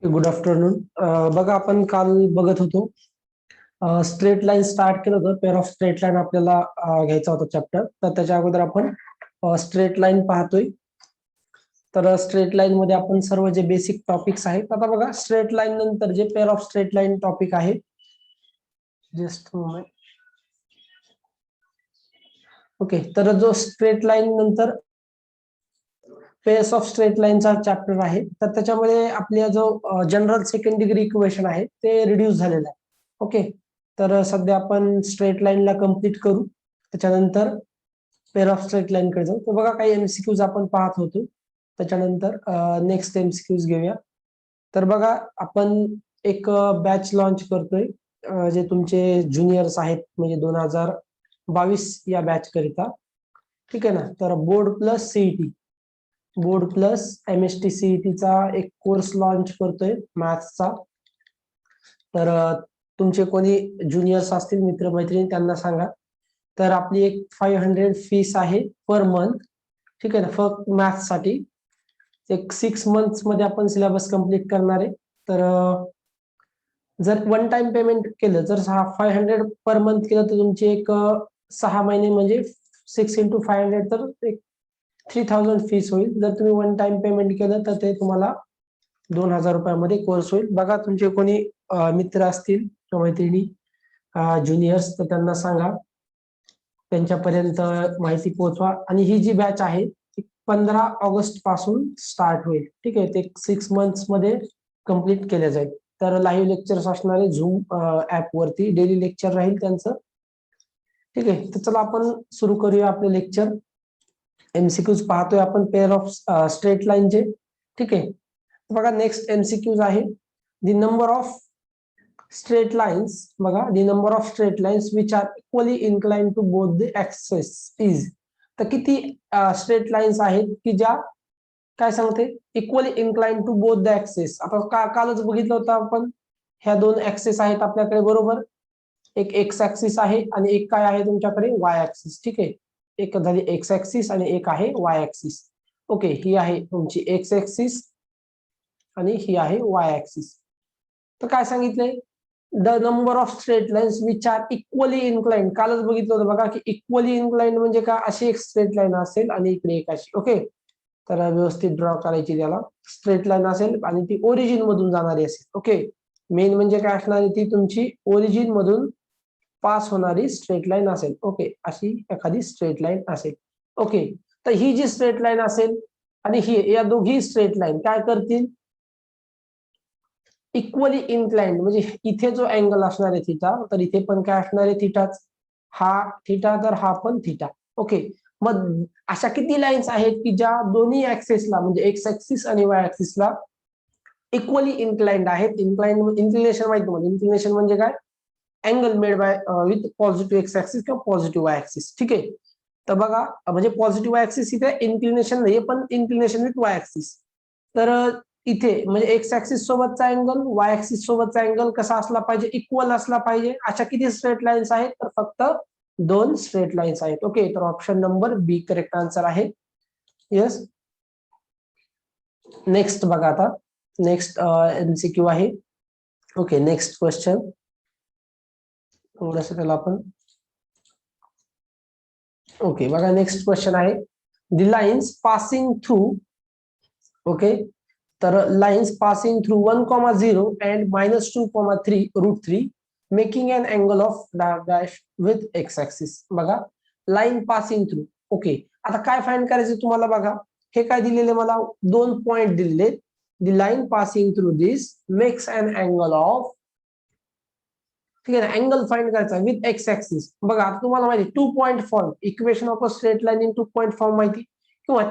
Good afternoon. बघा आपण काल बघत होतो स्ट्रेट लाईन स्टार्ट केलं होतं. पेअर ऑफ स्ट्रेट लाईन आपल्याला घ्यायचा होता चॅप्टर. तर त्याच्या अगोदर आपण स्ट्रेट लाईन पाहतोय. तर स्ट्रेट लाईन मध्ये आपण सर्व जे बेसिक टॉपिक्स आहेत. आता बघा स्ट्रेट लाईन नंतर जे pair of straight line topic आहे, जस्ट मोमेंट. ओके, तर जो स्ट्रेट लाईन नंतर पेअर्स ऑफ स्ट्रेट लाईनचा चॅप्टर आहे, तर त्याच्यामध्ये आपल्या जो जनरल सेकंड डिग्री इक्वेशन आहे ते रिड्यूस झालेलं आहे. ओके, तर सध्या आपण स्ट्रेट लाईनला कम्प्लीट करू, त्याच्यानंतर पेअर ऑफ स्ट्रेट लाईन कडे जाऊ. तर बघा काही एमसीक्यूज आपण पाहत होतो, त्याच्यानंतर नेक्स्ट एमसीक्यूज घेऊया. तर बघा आपण एक बॅच लॉन्च करतोय, जे तुमचे ज्युनियर्स आहेत, म्हणजे 2022 या बॅच करिता. ठीक आहे ना. तर board plus CET, board plus MST सीईटीचा एक कोर्स लॉन्च करतोय मॅथ्सचा. तर तुमचे कोणी ज्युनियर्स असतील, मित्रमैत्रिणी, त्यांना सांगा. तर आपली एक 500 फीस आहे पर मंथ. ठीक आहे ना, फक्त मॅथ्स साठी. एक 6 मंथ्स मध्ये आपण सिलेबस कम्प्लीट करणार आहे. तर जर वन टाइम पेमेंट केलं, जर 500 पर मंथ केलं, तर तुमची एक 6 महिने म्हणजे 6 into 500, तर एक 3000 फीस होईल. जर तुम्ही वन टाइम पेमेंट केलं तर ते तुम्हाला 2000 रुपयामध्ये कोर्स होईल. बघा तुमचे कोणी मित्र असतील किंवा मैत्रिणी, ज्युनियर्स, तर त्यांना सांगा, त्यांच्यापर्यंत माहिती पोहोचवा. आणि ही जी बॅच आहे ती 15 ऑगस्ट पासून स्टार्ट होईल. ठीक आहे, ते 6 मंथ्स मध्ये कम्प्लीट केल्या जाईल. तर लाईव्ह लेक्चर्स असणारे झूम ऍप वरती, डेली लेक्चर राहील त्यांचं. ठीक आहे, तर चला आपण सुरू करूया आपले लेक्चर. एमसीक्यूज पाहतोय आपण पेअर ऑफ स्ट्रेट लाईनचे. ठीक आहे, बघा नेक्स्ट एमसीक्यूज आहे, the number of straight lines. बघा, the number of straight lines which are equally incline to both the axes is. तर किती स्ट्रेट लाईन्स आहेत की ज्या काय सांगते, equally incline to both the axes. आता कालच बघितलं होतं आपण, ह्या दोन ऍक्सेस आहेत आपल्याकडे, बरोबर. एक एक्स ऍक्सिस आहे आणि एक काय आहे तुमच्याकडे, वाय ऍक्सिस. ठीक आहे, एक झाली एक्स ऍक्सिस आणि एक आहे वाय ऍक्सिस. ओके, ही आहे तुमची एक्स ऍक्सिस आणि ही आहे वाय ऍक्सिस. तर काय सांगितलंय, the number of straight lines which are equally inclined. कालच बघितलं होतं बघा की इक्वली इन्क्लाइंड म्हणजे काय, अशी एक स्ट्रेट लाईन असेल आणि इकडे एक अशी. ओके, तर व्यवस्थित ड्रॉ करायची त्याला. स्ट्रेट लाईन असेल आणि ती ओरिजिन मधून जाणारी असेल. ओके, मेन म्हणजे काय असणार, ती तुमची ओरिजिन मधून पास होणारी स्ट्रेट लाईन असेल. ओके, अशी एखादी स्ट्रेट लाईन असेल. ओके, तर ही जी स्ट्रेट लाईन असेल आणि ही, या दोघी स्ट्रेट लाईन काय करतील, इक्वली इन्क्लाइंड. म्हणजे इथे जो अँगल असणार आहे थिटा, तर इथे पण काय असणार आहे, थिटाच. हा थिटा, तर हा पण थिटा. ओके, मग अशा किती लाईन्स आहेत की ज्या दोन्ही ऍक्सेसला, म्हणजे एक्स ऍक्सिस आणि वाय ऍक्सिसला इक्वली इन्क्लाइंड आहेत. इन्क्लिनेशन माहिती तुम्हाला, इन्क्लिनेशन म्हणजे काय, angle made by with positive X axis किंवा पॉझिटिव्ह वाय ऍक्सिस. ठीक आहे, तर बघा, म्हणजे पॉझिटिव्ह वाय ऍक्सिस इथे इन्क्लिनेशन नाही, पण इन्क्लिनेशन विथ वाय ऍक्सिस. तर इथे म्हणजे एक्स ऍक्सिस सोबतचा अँगल, वाय ऍक्सिस सोबतचा अँगल कसा असला पाहिजे, इक्वल असला पाहिजे. अशा किती स्ट्रेट लाईन्स आहेत, तर फक्त 2 स्ट्रेट लाईन्स आहेत. ओके, तर option number B correct answer आहे. येस, नेक्स्ट बघा. आता नेक्स्ट एमसीक्यू आहे. Okay, next question. थोडस त्याला आपण, ओके बघा, नेक्स्ट क्वेश्चन आहे, the lines passing through. Okay, तर lines passing through 1,0 and -2,3 √3 making an angle of dash with X axis. बघा, लाईन पासिंग थ्रू. ओके, आता काय फाइंड करायचं तुम्हाला, बघा हे काय दिलेले, मला 2 पॉइंट दिलेले. The line passing through this makes an angle of. ठीक आहे ना, अँगल फाइंड करायचा विथ एक्स ऍक्सिस. बघा, आता तुम्हाला माहिती 2 point form, equation of a straight line in 2 point form माहिती, किंवा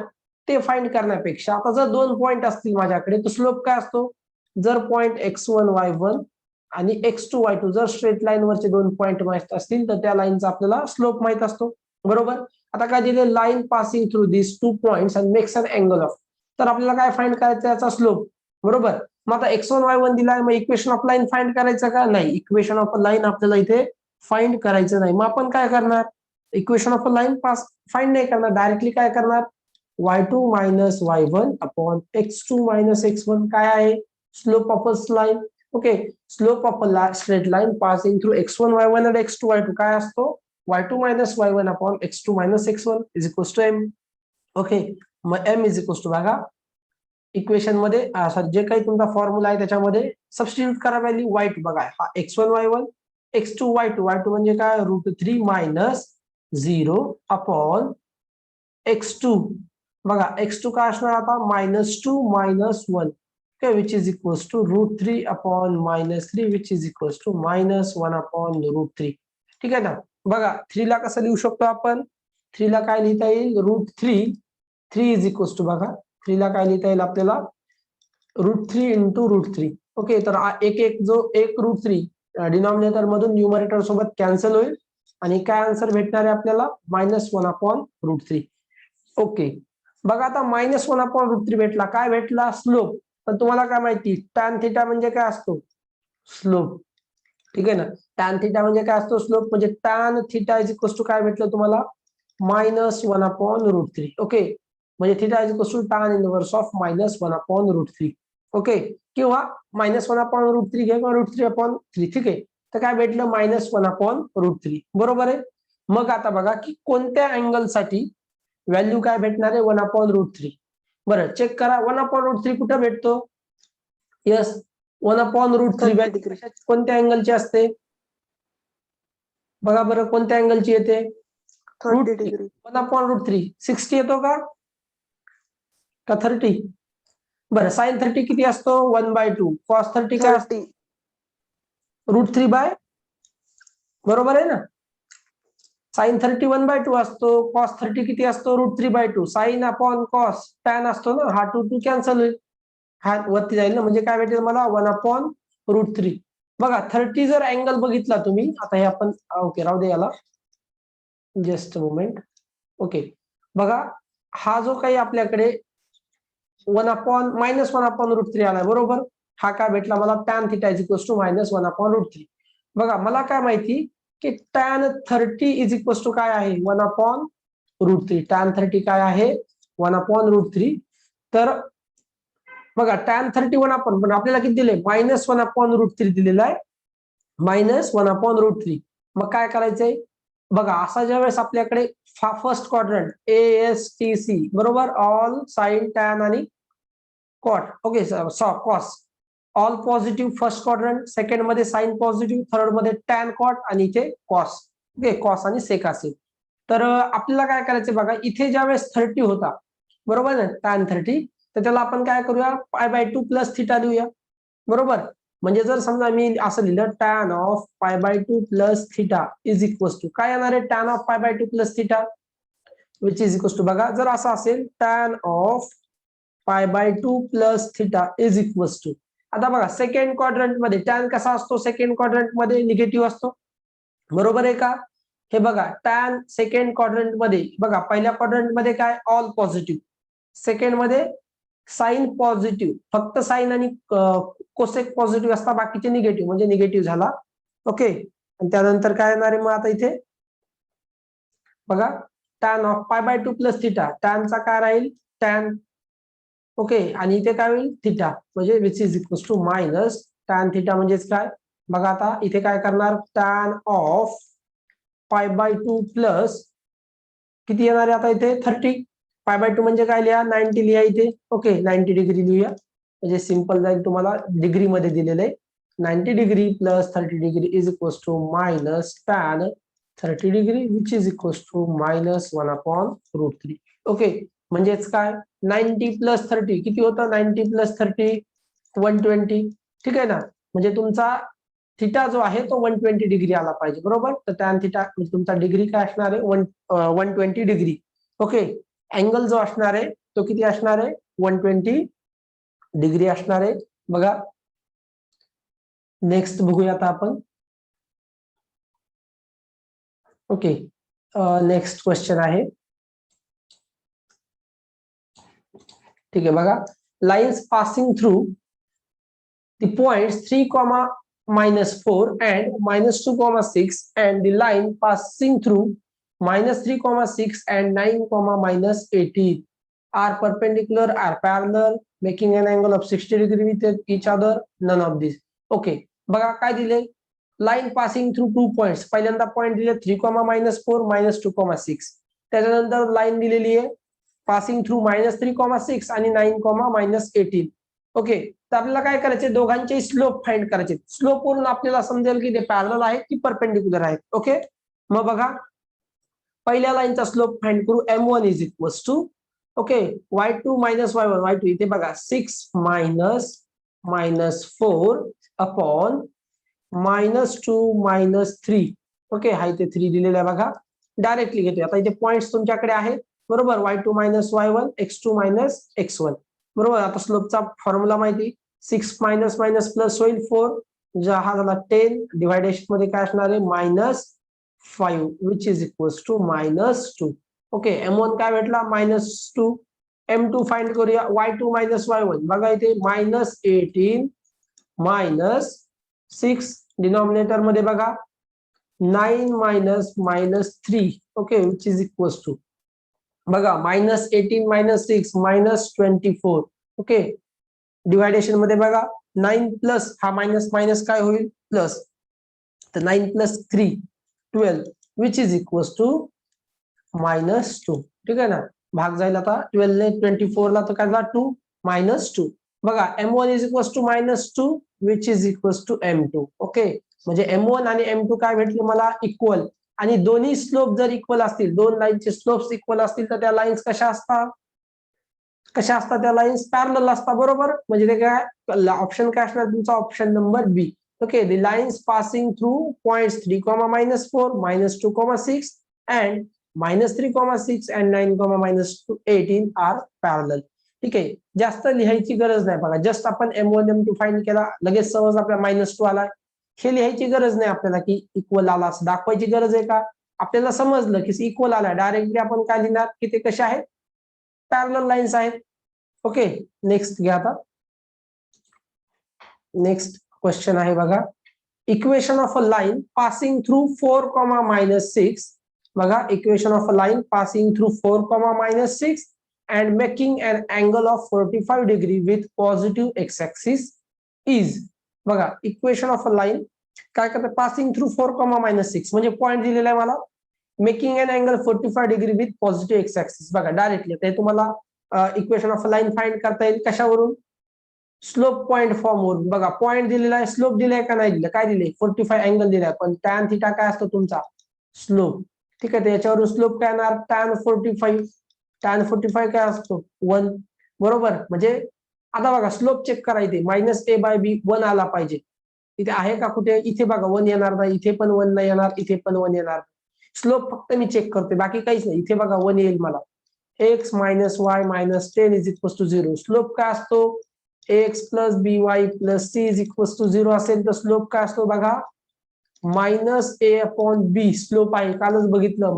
ते फाइंड करण्यापेक्षा, आता जर 2 पॉइंट असतील माझ्याकडे, तर स्लोप काय असतो, जर पॉइंट x1 y1 आणि x2 y2 जर स्ट्रेट लाईन वरचे 2 पॉइंट माहित असतील, तर त्या लाईनचा आपल्याला स्लोप माहित असतो, बरोबर. आता काय दिले, line passing through this 2 points and makes an angle of. तर आपल्याला काय फाइंड करायचं, याचा स्लोप, बरोबर. मग आता x1 y1 दिलाय, मग इक्वेशन ऑफ लाईन फाइंड करायचं का, नाही. इक्वेशन ऑफ लाईन आपल्याला इथे फाइंड करायचं नाही. मग आपण काय करणार, equation of line pass find नाही करणार, डायरेक्टली काय करणार, y2 - y1 upon x2 - x1 काय आहे, slope of a line. Okay, slope of a straight line passing through x1 y1 and x2 y2 काय असतो y2 minus y1 upon x2 minus x1 is equals to m. Okay, मग m is equals to बघा equation मध्ये जे काही तुमचा formula आहे त्याच्यामध्ये सबस्टिट्यूट करा व्हॅल्यू y2 बघा हा x1 y1 x2 y2 y2 म्हणजे काय √3 मायनस 0 अपॉन x2 बघा x2 काय असणार आता -2 -1 okay which is equals to √3 upon -3 which is equals to -1 upon √3. ठीक आहे ना. बघा 3 ला कसं लिहू शकतो आपण 3 ला काय लिहिता येईल √3 3 is equals to बघा 3 ला काय लिहिता येईल आपल्याला √3 into √3. ओके, तर एक जो एक √3 डिनॉमिनेटर मधून न्यूमरेटर सोबत कॅन्सल होईल आणि काय आन्सर भेटणार आहे आपल्याला -1 upon √3. ओके, बघा आता -1 upon √3 भेटला काय भेटला स्लोप. पण तुम्हाला काय माहिती टॅन थिटा म्हणजे काय असतो स्लोप. ठीक आहे ना, टॅन थिटा म्हणजे काय असतो स्लोप म्हणजे tan theta is equals to काय भेटलं तुम्हाला -1 upon √3. ओके, म्हणजे theta is equals to tan inverse of -1 upon √3. Okay, किंवा -1 upon √3 घ्या किंवा √3 upon 3. ठीक आहे, तर काय भेटलं -1 upon √3 बरोबर आहे. मग आता बघा की कोणत्या अँगल साठी व्हॅल्यू काय भेटणार आहे 1 upon √3. बरं चेक करा 1 upon √3 कुठं भेटतो. यस 1 upon √3 व्हॅल्यू कोणत्या अँगलची असते बघा बरं कोणत्या अँगलची येते 30 डिग्री. 1 upon √3 60 येतो का 30. बरं साइन 30 किती असतो 1/2 कॉस 30 काय असतो √3 बाय बरोबर आहे ना. साइन 30 1/2 असतो कॉस 30 किती असतो √3/2 साइन अपॉन कॉस टॅन असतो ना हा 2 कॅन्सल होईल हा वरती जाईल ना म्हणजे काय भेटेल मला 1 upon √3. बघा 30 जर अँगल बघितला तुम्ही आता हे आपण ओके राहू दे याला जस्ट मोमेंट. ओके बघा हा जो काही आपल्याकडे -1 upon √3 आलाय बरोबर हा काय भेटला मला tan theta is equals to -1 upon √3. बघा मला काय माहिती की टॅन 30 इज इक्वल्स टू काय आहे 1 upon √3. टॅन 30 काय आहे 1 upon √3. तर बघा टॅन 31 आपण पण आपल्याला किती दिले -1 upon √3 दिलेला आहे -1 upon √3. मग काय करायचंय बघा असा ज्या वेळेस आपल्याकडे फर्स्ट क्वाड्रंट ASTC बरोबर ऑल साइन टॅन आणि cot okay cos all positive first quadrant second मध्ये साइन पॉझिटिव्ह थर्ड मध्ये टॅन कॉट आणि इथे कॉस ओके कॉस आणि सेक असेल. तर आपल्याला काय करायचं बघा इथे ज्या वेळेस 30 होता बरोबर ना टॅन 30 तर त्याला आपण काय करूया π/2 प्लस थिटा लिहूया बरोबर. म्हणजे जर समजा मी असं लिहिलं tan of π/2 plus theta is equals to काय येणार आहे tan of π/2 plus theta which is equals to बघा जर असं असेल tan of π/2 plus theta is equals to आता बघा सेकंड क्वाड्रंट मध्ये टॅन कसा असतो सेकंड क्वाड्रंट मध्ये निगेटिव्ह असतो बरोबर आहे का. हे बघा टॅन सेकंड क्वाड्रंट मध्ये बघा पहिल्या क्वाड्रंट मध्ये काय ऑल पॉझिटिव्ह सेकंड मध्ये साइन पॉझिटिव्ह फक्त साइन आणि कोसेक पॉझिटिव्ह असतात बाकीचे निगेटिव्ह म्हणजे निगेटिव्ह झाला. ओके आणि त्यानंतर काय येणार आहे मग आता इथे बघा टॅन ऑफ π/2 प्लस थिटा टॅनचा काय राहील टॅन ओके आणि इथे काय होईल थिटा म्हणजे which is equals to minus tan theta म्हणजेच काय बघा आता इथे काय करणार टॅन ऑफ π/2 प्लस किती येणार आहे आता इथे 30 π/2 म्हणजे काय लिहा 90 लिहा इथे ओके 90 डिग्री लिहूया म्हणजे सिंपल जाईल तुम्हाला डिग्री मध्ये दिलेलं आहे 90 degree plus 30 degree is equals to minus tan 30 degree which is equals to -1 upon √3. Okay म्हणजेच काय 90 प्लस 30 किती होतं 90 प्लस 30 120. ठीक आहे ना म्हणजे तुमचा थिटा जो आहे तो 120 डिग्री आला पाहिजे बरोबर. तर टॅन थिटा म्हणजे तुमचा डिग्री काय असणार आहे 120 डिग्री. ओके अँगल जो असणार आहे तो किती असणार आहे 120 डिग्री असणार आहे. बघा नेक्स्ट बघूया आता आपण ओके नेक्स्ट क्वेश्चन आहे ठीक आहे बघा lines passing through the points 3, -4 and -2, 6 and the line passing through -3, 6 and 9, -18 are perpendicular are parallel making an angle of 60 degree with each other, none of this. Okay, बघा काय दिले, line passing through 2 points. पहिल्यांदा point दिले 3,-4 -2,6. त्याच्यानंतर line दिलेली आहे passing through -3,6 आणि 9,-18. Okay, तर आपल्याला काय करायचे, दोघांचे स्लोप फाइंड करायचे. स्लोप वरून आपल्याला समजेल की ते पॅरलल आहेत की परपेंडिक्युलर आहेत. ओके, मग बघा पहिल्या लाईनचा स्लोप फाइंड करू. M1 is equals to, okay, y2 minus y1. y2 इथे बघा 6 -4 अपॉन -2 -3. ओके, हा इथे 3 दिलेला आहे बघा. डायरेक्टली घेतोय. आता इथे पॉइंट्स तुमच्याकडे आहेत बरोबर, y2 minus y1, x2 minus x1 बरोबर. आता स्लोपचा फॉर्म्युला माहिती, 6 मायनस मायनस प्लस होईल 4, हा झाला 10, डिवायडेशन मध्ये काय असणार आहे -5 which is equals to -2. Okay, M1 काय भेटला -2. M2 फाइंड करूया, y2 मायनस y1. बघा इथे -18 -6, डिनॉमिनेटर मध्ये बघा 9 -3. Okay, which is equals to बघा -18 -6 -24. ओके, डिवायडेशन मध्ये बघा 9 प्लस हा मायनस मायनस काय होईल प्लस, तर 9 plus 3 12 which is equals to -2. ठीक आहे ना, भाग जाईल आता 12 ने 24 ला, तर काय झाला 2 -2. बघा M1 is equals to -2 which is equals to M2. Okay, म्हणजे M1 आणि M2 काय भेटले मला इक्वल. आणि दोन्ही स्लोप जर इक्वल असतील, दोन लाईनचे स्लोप्स इक्वल असतील, तर त्या लाईन्स कशा असतात, त्या लाईन्स पॅरलल असतात बरोबर. म्हणजे ते काय ऑप्शन काय असणार तुमचा, option number B. Okay, the lines passing through points 3,-4 -2,6 and -3,6 and 9,-18 are parallel. ठीक आहे, जास्त लिहायची गरज नाही बघा. जस्ट आपण M1 M2 फाइंड केला, लगेच सहज आपला -2 आला. हे लिहायची गरज नाही आपल्याला की इक्वल आला असं दाखवायची गरज आहे का. आपल्याला समजलं की इक्वल आला, डायरेक्टली आपण काय लिहिणार की ते कसे आहेत, पॅरलल लाईन्स आहेत. ओके, नेक्स्ट घ्या आता. नेक्स्ट क्वेश्चन आहे बघा, equation of a line passing through 4,-6. बघा, equation of a line passing through 4,-6 and making an angle of 45 degree with positive x-axis is. बघा, इक्वेशन ऑफ अ लाईन काय करते, passing through 4,-6 म्हणजे point दिलेला आहे मला, making an angle 45 degree with positive X axis. बघा directly ते तुम्हाला इक्वेशन ऑफ लाईन फाइंड करता येईल कशावरून, स्लोप पॉइंट फॉर्म वरून. बघा पॉइंट दिलेला आहे, स्लोप दिलाय का नाही दिलं, काय दिले 45 अँगल दिलाय, पण टॅन थिटा काय असतो तुमचा स्लोप. ठीक आहे, याच्यावरून स्लोप काय येणार, टॅन 45 काय असतो 1 बरोबर. म्हणजे आता बघा स्लोप चेक करायचे, -a/b 1 आला पाहिजे. इथे आहे का कुठे, इथे बघा 1 येणार नाही, इथे पण 1 नाही येणार, इथे पण 1 येणार. स्लोप फक्त मी चेक करते, बाकी काहीच नाही. इथे बघा 1 येईल मला, x - y - 10 is equal to 0. Slope काय असतो, x + by + c is equal to 0 असेल तर स्लोप काय असतो बघा -a/b. स्लोप आहे, कालच बघितलं,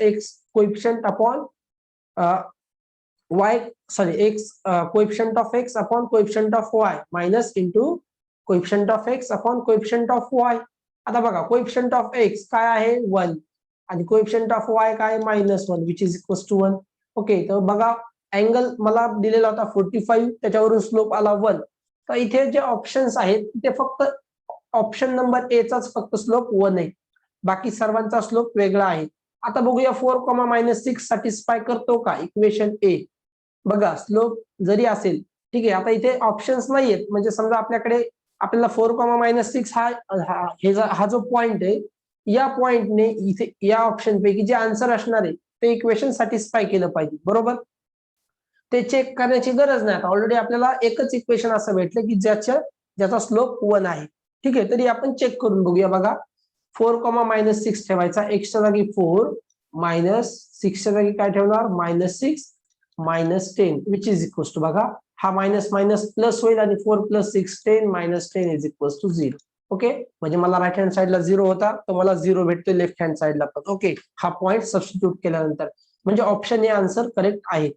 -x coefficient upon y, sorry x coefficient of x upon coefficient of y minus into coefficient of x upon coefficient of y. आता बघा कोएफिशिएंट ऑफ x काय आहे 1 आणि कोएफिशिएंट ऑफ y काय -1 which is equal to 1. Okay, तर बघा angle मला दिलेला होता 45, त्याच्यावरून स्लोप आला 1. तर इथे जे ऑप्शन्स आहेत ते फक्त ऑप्शन नंबर ए चाच फक्त स्लोप 1 आहे, बाकी सर्वांचा स्लोप वेगळा आहे. आता बघूया 4,-6 सॅटिस्फाय करतो का इक्वेशन ए. बघा स्लोप जरी असेल, ठीक आहे, आता इथे ऑप्शन्स नाहीयेत, म्हणजे समजा आपल्याकडे आपल्याला 4,-6 हा जो पॉइंट आहे, या पॉइंटने इथे या ऑप्शन पैकी जे आन्सर असणार आहे ते इक्वेशन सॅटिस्फाय केलं पाहिजे बरोबर. ते चेक करण्याची गरज नाही, आता ऑलरेडी आपल्याला एकच इक्वेशन असं भेटलं की ज्याचा स्लोप 1 आहे. ठीक आहे, तरी आपण चेक करून बघूया. बघा 4,-6 ठेवायचा, x च्या जागी 4 -6 च्या जागी काय ठेवणार -6 -10 विच इज इक्वल टू, बघा हा मायनस मायनस प्लस होईल आणि 4 + 6 10 -10 इज इक्वल टू 0. ओके, म्हणजे मला राईट हँड साइडला 0 होता, तर मला 0 भेटतो लेफ्ट हँड साइडला पण. ओके, हा पॉइंट सबस्टिट्यूट केल्यानंतर म्हणजे ऑप्शन ए आन्सर करेक्ट आहे.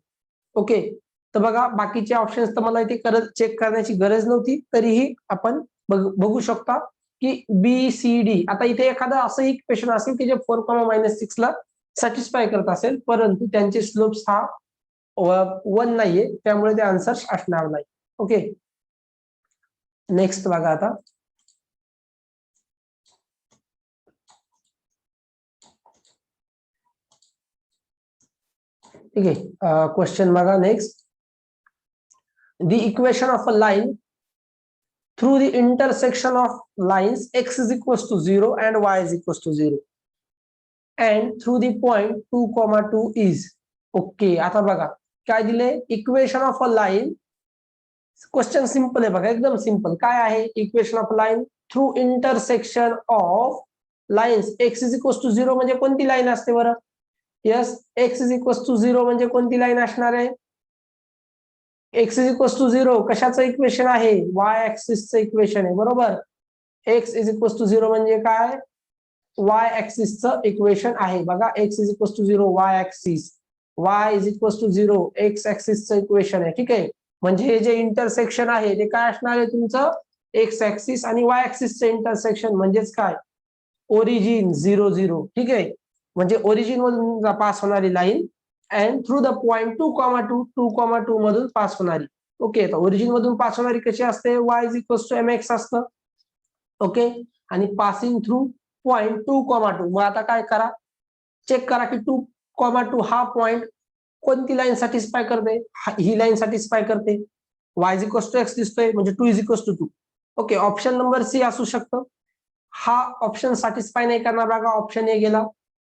ओके, तर बघा बाकीचे ऑप्शन्स तर मला इथे चेक करण्याची गरज नव्हती, तरीही आपण बघू शकता की BCD. आता इथे एखादं असं इक्वेशन असेल की जे 4,-6 ला सॅटिस्फाय करत असेल, परंतु त्यांचे स्लोप्स हा वन नाहीये, त्यामुळे ते आन्सर असणार नाही. ओके, नेक्स्ट बघा आता. ठीक आहे, क्वेश्चन बघा next. The equation of a line through the intersection of lines x is equals to 0 and y is equals to 0 and through the point 2, 2 is. Okay, आता बघा काय दिले, equation of a line. Question simple आहे बघा, एकदम सिंपल. काय आहे equation of line? Through intersection of lines x is equals to 0 म्हणजे कोणती लाईन असते बरं? Yes, x is equals to 0 म्हणजे कोणती लाईन असणार आहे? एक्स इज इक्वल्स टू 0 कशाचं इक्वेशन आहे? वाय ऍक्सिसचं इक्वेशन आहे, बरोबर. एक्स इज इक्वल्स टू 0 म्हणजे काय? वाय ऍक्सिसचं इक्वेशन आहे बघा. X is equals to 0 Y axis, Y is equals to 0 X ऍक्सिसचं इक्वेशन आहे. ठीक आहे, म्हणजे हे जे इंटरसेक्शन आहे ते काय असणार आहे तुमचं? एक्स ऍक्सिस आणि वाय ऍक्सिसचं इंटरसेक्शन, म्हणजेच काय? ओरिजिन 0, 0. ठीक आहे, म्हणजे ओरिजिन मधून पास होणारी line and through the point 2, 2 मधून पास होणारी. ओके, तर ओरिजिन मधून पास होणारी कशी असते? Y is equals to m x असतं. ओके, आणि पासिंग थ्रू पॉइंट 2, 2. मग आता काय करा, चेक करा की 2, 2 हा पॉइंट कोणती लाईन सॅटिस्फाय करते? ही लाईन सॅटिस्फाय करते. Y is equals to x दिसतोय म्हणजे 2 is equals to 2. Okay, option number C असू शकतं. हा ऑप्शन सॅटिस्फाय नाही करणार बघा, ऑप्शन ए गेला.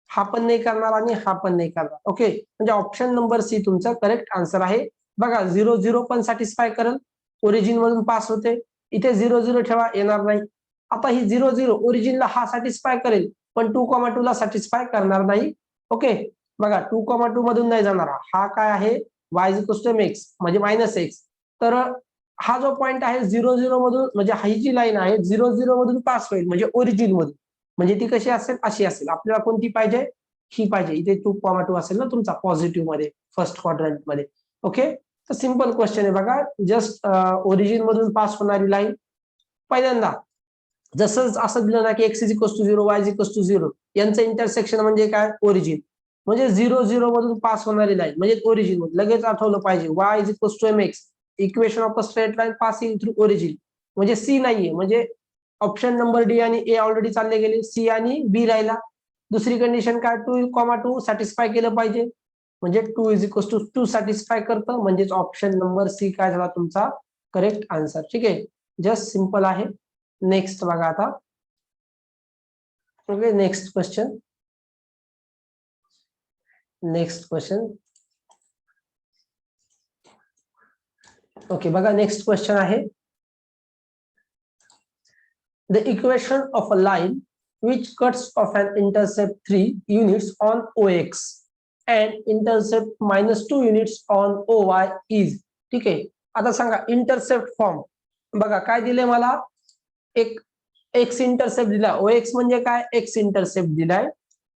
हा पण नाही करणार आणि हा पण नाही करणार. ओके, म्हणजे ऑप्शन नंबर सी तुमचा करेक्ट आन्सर आहे. बघा 0, 0 पण सॅटिस्फाय करेल, ओरिजिन मधून पास होते. इथे 0, 0 ठेवा, येणार नाही. आता ही 0, 0 ओरिजिनला हा सॅटिस्फाय करेल, पण 2, 2 ला सॅटिस्फाय करणार नाही. ओके, बघा 2, 2 मधून नाही जाणार. हा काय आहे? Y is equals to m x म्हणजे मायनस एक्स. तर हा जो पॉइंट आहे 0, 0 मधून, म्हणजे ही जी लाईन आहे 0, 0 मधून पास होईल म्हणजे ओरिजिन मधून. म्हणजे ती कशी असेल? अशी असेल. आपल्याला कोणती पाहिजे? ही पाहिजे. इथे 2, 2 असेल ना तुमचा पॉझिटिव्ह मध्ये, फर्स्ट क्वाड्रंट मध्ये. ओके, तर सिंपल क्वेश्चन आहे बघा. जस्ट ओरिजिन मधून पास होणारी लाईन. पहिल्यांदा जसं असं दिलं ना की x is equals to 0 y is equals to 0, यांचं इंटरसेक्शन म्हणजे काय? ओरिजिन. म्हणजे 0, 0 मधून पास होणारी लाईन म्हणजे ओरिजिन. लगेच आठवलं पाहिजे y is equals to m x, equation of a straight line passing through origin. म्हणजे सी नाहीये, म्हणजे ऑप्शन नंबर डी आणि ए ऑलरेडी चालले गेले, सी आणि बी राहिला. दुसरी कंडिशन काय? 2, 2 सॅटिस्फाय केलं पाहिजे, म्हणजे 2 इज इक्वल्स टू 2 सॅटिस्फाय करतं, म्हणजेच ऑप्शन नंबर सी काय झाला तुमचा करेक्ट आन्सर. ठीक आहे, जस्ट सिंपल आहे. नेक्स्ट बघा आता. Okay, next question. Next question. Okay, बघा नेक्स्ट क्वेश्चन आहे. The equation of a line which cuts off an intercept 3 units on OX and intercept -2 units on OY is. ठीक आहे, आता सांगा इंटरसेप्ट फॉर्म. बघा काय दिले मला, एक एक्स इंटरसेप्ट दिला. OX म्हणजे काय? एक्स इंटरसेप्ट दिलाय.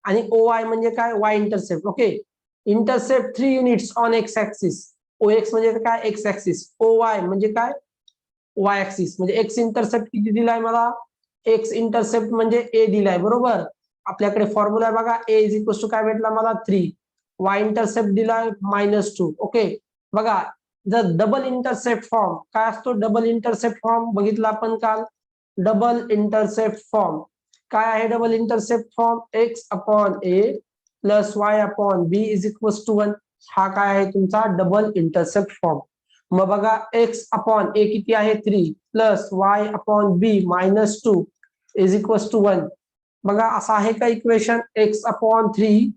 आणि OY म्हणजे काय? Y intercept. Okay, intercept 3 units on x axis. OX म्हणजे काय? X axis. OY म्हणजे काय? Y axis. म्हणजे एक्स इंटरसेप्ट किती दिलाय मला? एक्स इंटरसेप्ट म्हणजे ए दिलाय, बरोबर. आपल्याकडे फॉर्म्युला आहे बघा, ए इज इक्वल्स टू काय भेटला मला? 3. वाय इंटरसेप्ट दिलाय -2. ओके, बघा जर डबल इंटरसेप्ट फॉर्म काय असतो? डबल इंटरसेप्ट फॉर्म बघितला आपण काल. डबल इंटरसेप्ट फॉर्म काय आहे? Double intercept form x upon a plus y upon b is equals to 1. हा काय आहे तुमचा डबल इंटरसेप्ट फॉर्म. मग बघा एक्स अपॉन ए किती आहे? 3 plus y upon b -2 is equals to 1. बघा असं आहे का इक्वेशन? X upon 3.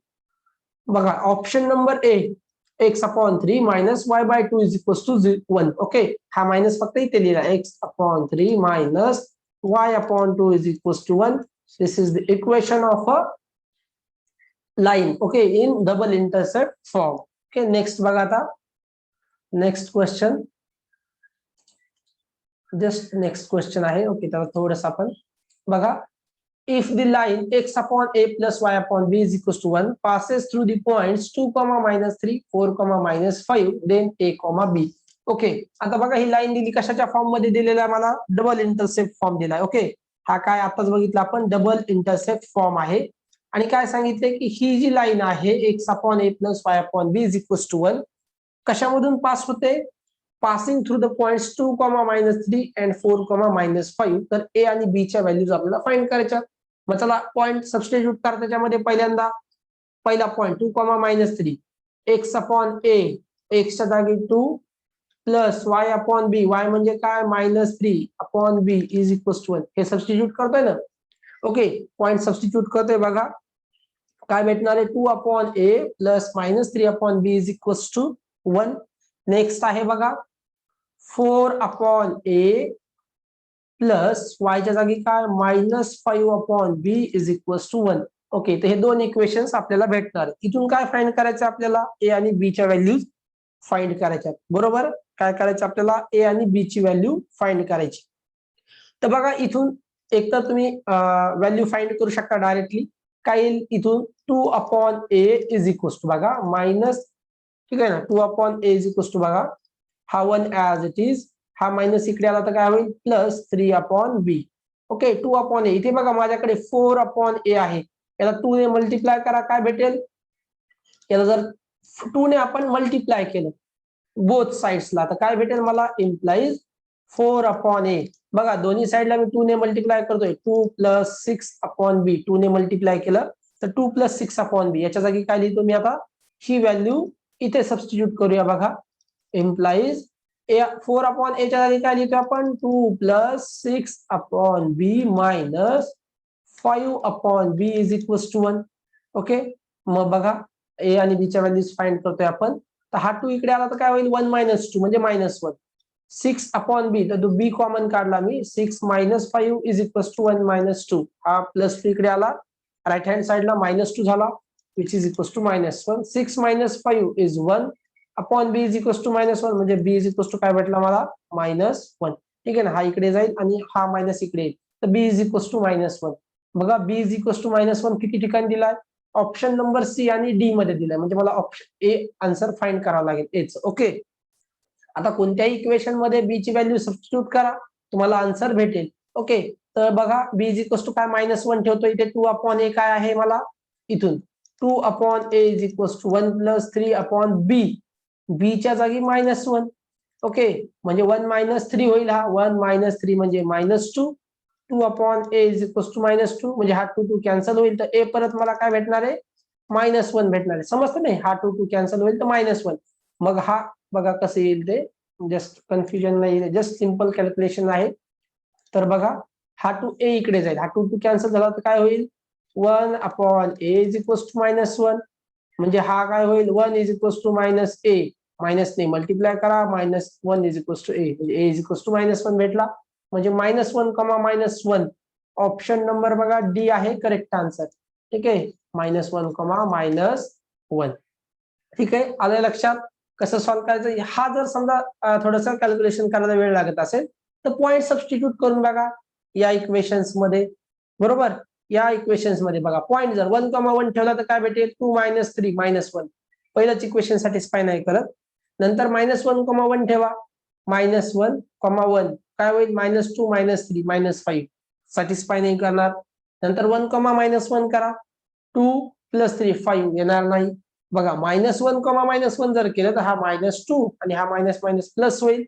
बघा option number A, x upon 3 minus y by 2 is equals to 1. Okay, हा मायनस फक्त इथे लिहिला, x upon 3 minus y upon 2 is equals to 1. This is the equation of a line. Okay, in double intercept form. Okay, next बघा आता. Next question. Just next question आहे. Okay, तर थोडंसं आपण बघा. If the line x upon a plus y upon b is equals to 1 passes through the points 2, -3, 4, -5 then a, b. Okay, आता बघा ही line दिली कशाच्या फॉर्म मध्ये दिलेला आहे मला? डबल इंटरसेप्ट फॉर्म दिलाय. ओके, हा काय आताच बघितलं आपण डबल इंटरसेप्ट फॉर्म आहे. आणि काय सांगितलंय की ही जी लाईन आहे x upon a plus y upon b is equals to 1, कशामधून पास होते? Passing through the points 2, -3 and 4, -5. तर ए आणि बी च्या व्हॅल्यूज आपल्याला फाइंड करायच्या. मग चला पॉइंट सबस्टिट्यूट करा त्याच्यामध्ये. पहिल्यांदा पहिला पॉइंट 2, -3, एक्स अपॉन ए, एक्सच्या जागी 2 plus y upon b, y म्हणजे काय -3 upon b is equal to 1. हे सबस्टिट्यूट करतोय ना. ओके, पॉइंट सबस्टिट्यूट करतोय बघा. काय भेटणार आहे? 2 upon a plus -3 upon b is equal to 1. Next आहे बघा 4 अपॉन ए प्लस वायच्या जागी काय -5 upon b is equal to 1. Okay, तर हे दोन इक्वेशन्स आपल्याला भेटणार. इथून काय फाइंड करायचं आपल्याला? ए आणि बी च्या व्हॅल्यूज फाइंड करायच्या. बरोबर, काय करायचं आपल्याला? ए आणि बी ची व्हॅल्यू फाइंड करायची. तर बघा इथून एक तर तुम्ही व्हॅल्यू फाइंड करू शकता डायरेक्टली. काय येईल इथून? 2 upon a is equal to बघा मायनस, ठीक आहे ना, 2 upon a is equal to बघा हा 1 ऍज इट इज, हा मायनस इकडे आला तर काय होईल? +3 upon b. Okay, 2 upon a. इथे बघा माझ्याकडे 4 अपॉन ए आहे. याला 2 ने मल्टिप्लाय करा, काय भेटेल? याला जर 2 ने आपण मल्टिप्लाय केलं बोथ साइड्सला तर काय भेटेल मला? इम्प्लाइज 4 अपॉन ए. बघा दोन्ही साइडला मी 2 ने मल्टिप्लाय करतोय. 2 + 6 अपॉन बी. 2 ने मल्टिप्लाय केलं तर 2 + 6 अपॉन बी. याच्या जागी काय लिहितो मी आता? ही व्हॅल्यू इथे सबस्टिट्यूट करूया बघा. इम्प्लाइज 4 अपॉन ए च्या जागी काय लिहितो आपण? 2 + 6 upon b minus 5 upon b is equal to 1. Okay, मग बघा ए आणि बी च्या व्हॅल्यूज फाइंड करतोय आपण. तर हा 2 इकडे आला तर काय होईल? 1 - 2 म्हणजे -1. 6 अपॉन बी, तर बी कॉमन काढला मी. 6 - 5 इज इक्वल टू 1 - 2. हा +2 इकडे आला, राईट हँड साइडला -2 झाला which is equal to -1. 6 - 5 is 1 upon b is equal to -1 म्हणजे बी इज इक्वल टू काय भेटला मला? -1. ठीक आहे ना, हा इकडे जाईल आणि हा मायनस इकडे येईल. तर बी इज इक्वल टू -1. बघा बी इज इक्वल टू -1 किती ठिकाणी दिलाय? ऑप्शन नंबर सी आणि डी मध्ये दिलाय. म्हणजे मला ऑप्शन ए आन्सर फाइंड करावं लागेल एच. ओके, आता कोणत्याही इक्वेशन मध्ये बी ची व्हॅल्यू सबस्टिट्यूट करा, तुम्हाला आन्सर भेटेल. ओके, तर बघा बी इज इक्वल टू काय -1 ठेवतो इथे. 2 अपॉन ए काय आहे मला? इथून 2 upon a is equal to 1 + 3 upon b. B च्या जागी -1. ओके, म्हणजे 1 - 3 होईल. हा 1 - 3 म्हणजे -2. 2 upon a is equal to -2 म्हणजे हा 2 कॅन्सल होईल. तर ए परत मला काय भेटणार आहे? -1 भेटणार आहे. समजतं नाही? हा 2 कॅन्सल होईल तर -1. मग हा बघा कसं येईल ते, जस्ट कन्फ्युजन नाही, जस्ट सिंपल कॅल्क्युलेशन आहे. तर बघा हा 2 ए इकडे जाईल, हा 2 कॅन्सल झाला तर काय होईल? 1 upon a is equal to -1 म्हणजे हा काय होईल? 1 is equal to -a. Minus ने मल्टिप्लाय करा, -1 इज इक्वल टू ए म्हणजे ए इज इक्वल टू -1 भेटला. म्हणजे -1, -1. ऑप्शन नंबर बघा डी आहे करेक्ट आन्सर. ठीक आहे, -1, -1. ठीक आहे, आलं लक्षात? कसं सॉल्व्ह करायचं? हा जर समजा थोडंसं कॅल्क्युलेशन करायला वेळ लागत असेल तर पॉईंट सबस्टिट्यूट करून बघा या इक्वेशन्स मध्ये. बरोबर, या इक्वेशन्स मध्ये बघा पॉईंट जर 1, 1 ठेवला तर काय भेटेल? 2 - 3 -1. पहिलंच इक्वेशन सॅटिस्फाय नाही करत. नंतर -1, 1 ठेवा. -1, 1 काय होईल? -2 - 3 -5 सॅटिस्फाय नाही करणार. नंतर 1, -1 करा. 2 + 3 5 येणार नाही. बघा -1, -1 जर केलं तर हा -2 आणि हा मायनस प्लस होईल.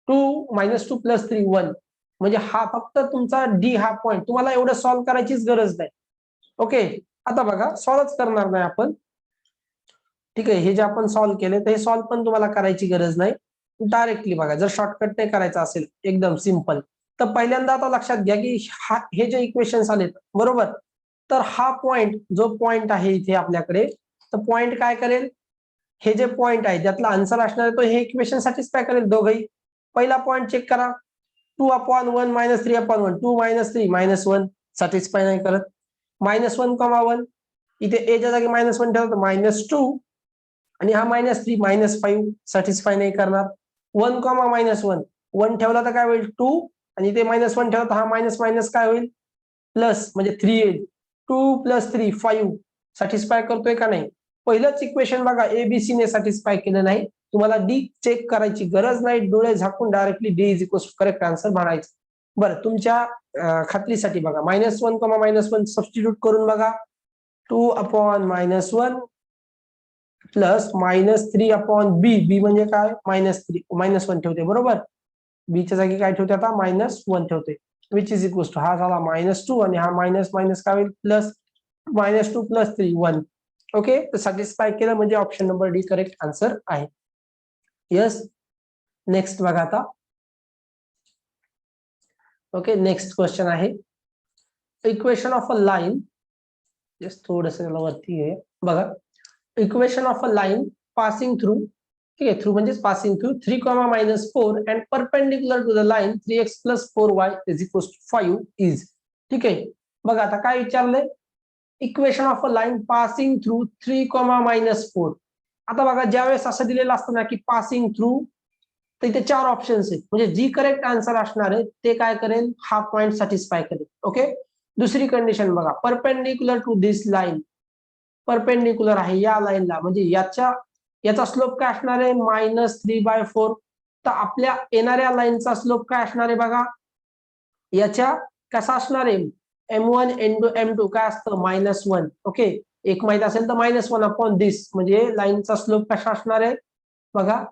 2 -2 + 3 1 म्हणजे हा फक्त तुमचा डी हा पॉईंट. तुम्हाला एवढं सॉल्व्ह करायचीच गरज नाही. ओके, आता बघा सॉल्व्हच करणार नाही आपण. ठीक आहे, हे जे आपण सॉल्व्ह केले तर हे सॉल्व्ह पण तुम्हाला करायची गरज नाही. डायरेक्टली बघा, जर शॉर्टकट नाही करायचं असेल एकदम सिंपल, तर पहिल्यांदा आता लक्षात घ्या की हे जे इक्वेशन्स आलेत बरोबर, तर हा पॉइंट जो पॉइंट आहे इथे आपल्याकडे, तर पॉइंट काय करेल? हे जे पॉइंट आहे त्यातला आन्सर असणार आहे तो हे इक्वेशन सॅटिस्फाय करेल दोघंही. पहिला पॉइंट चेक करा. 2 अपॉन 1 -3 अपॉन 1. 2 - 3 -1 सॅटिस्फाय नाही करत. -1, 1 इथे ए च्या जागी -1 ठेवला तर -2 आणि हा -3 -5 सॅटिस्फाय नाही करणार. 1, -1 1 ठेवला तर काय होईल? 2 आणि इथे -1 ठेवला तर हा मायनस मायनस काय होईल? प्लस म्हणजे 3 येईल. 2 + 3 5 सॅटिस्फाय करतोय का नाही? पहिलंच इक्वेशन बघा एबीसी ने सॅटिस्फाय केलं नाही. तुम्हाला डी चेक करायची गरज नाही. डोळे झाकून directly D is equal correct answer म्हणायचं. बरं, तुमच्या खात्रीसाठी बघा -1, -1 सबस्टिट्यूट करून बघा. 2 अपॉन -1 प्लस -3/b, बी म्हणजे काय -1 ठेवते बरोबर. बीच्या जागी काय ठेवते आता -1 ठेवते, विच इज इक्वल टू हा झाला -2 आणि हा मायनस मायनस काय होईल प्लस, -2 + 3 1. ओके, तर सॅटिस्फाय केलं म्हणजे option number D correct answer आहे. यस, नेक्स्ट बघा आता. ओके, नेक्स्ट क्वेश्चन आहे equation of a line. Just थोडस वरती आहे बघा. Equation of a line passing through, ठीक आहे, थ्रू म्हणजे passing through 3, -4 and perpendicular to the line 3x + 4y = 5 is. ठीक आहे, बघा आता काय विचारलंय, equation of a line passing through 3, -4. आता बघा ज्यावेळेस असं दिलेलं असतं ना की पासिंग थ्रू, तर इथे 4 ऑप्शन्स आहेत, म्हणजे जी करेक्ट आन्सर असणार आहे ते काय करेल, हा पॉइंट सॅटिस्फाय करेल. ओके, दुसरी कंडिशन बघा, perpendicular to this line, perpendicular आहे या लाईनला, म्हणजे याचा स्लोप काय असणार आहे -3/4. तर आपल्या येणाऱ्या लाईनचा स्लोप काय असणार आहे बघा, याच्या कसा असणार आहे m1 × m2 काय असतं -1. ओके, एक माहित असेल तर -1/this, म्हणजे लाईनचा स्लोप कसा असणार आहे बघा,